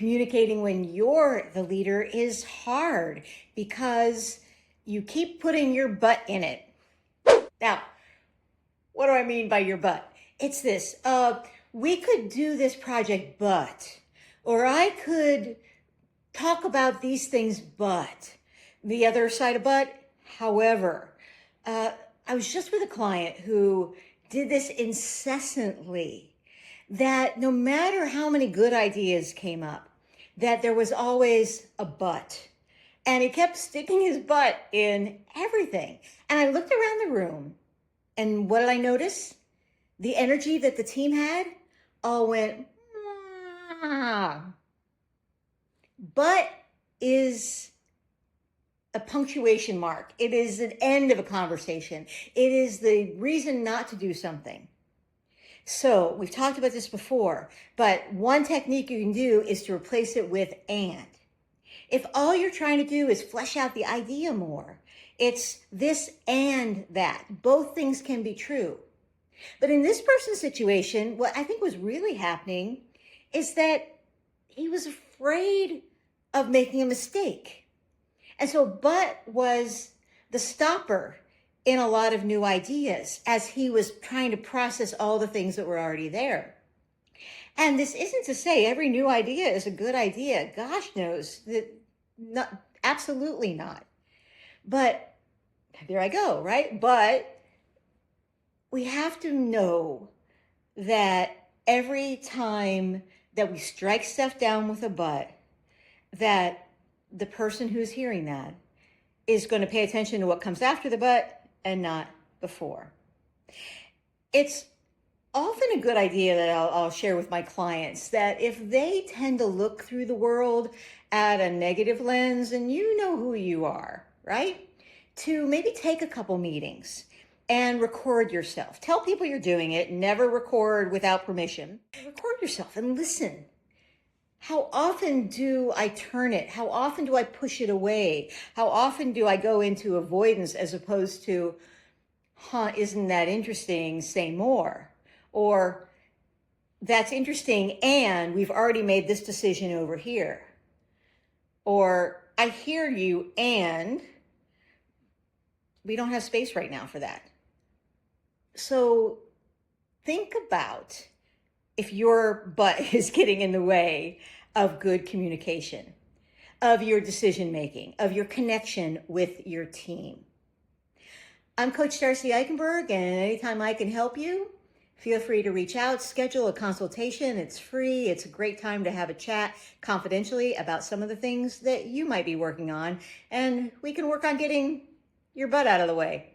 communicating when you're the leader is hard because you keep putting your butt in it. Now, what do I mean by your butt? It's this, we could do this project, or I could talk about these things, but the other side of but, however. I was just with a client who did this incessantly, that no matter how many good ideas came up, that there was always a but. And he kept sticking his butt in everything. And I looked around the room, and what did I notice? The energy that the team had all went, ah. But is a punctuation mark. It is an end of a conversation. It is the reason not to do something. So we've talked about this before, but one technique you can do is to replace it with and. If all you're trying to do is flesh out the idea more, it's this and that. Both things can be true. But in this person's situation, what I think was really happening is that he was afraid of making a mistake. And so but was the stopper in a lot of new ideas as he was trying to process all the things that were already there. And this isn't to say every new idea is a good idea. Gosh knows that not, absolutely not. But there I go, right? But we have to know that every time that we strike stuff down with a but, that the person who's hearing that is going to pay attention to what comes after the but and not before. It's often a good idea that I'll share with my clients that if they tend to look through the world at a negative lens, and you know who you are, right? To maybe take a couple meetings and record yourself. Tell people you're doing it. Never record without permission. Record yourself and listen. How often do I turn it? How often do I push it away? How often do I go into avoidance as opposed to, isn't that interesting? Say more. Or, that's interesting and we've already made this decision over here. Or, I hear you and we don't have space right now for that. So think about if your butt is getting in the way of good communication, of your decision making, of your connection with your team. I'm Coach Darcy Eikenberg, and anytime I can help you, feel free to reach out, schedule a consultation. It's free. It's a great time to have a chat confidentially about some of the things that you might be working on, and we can work on getting your butt out of the way.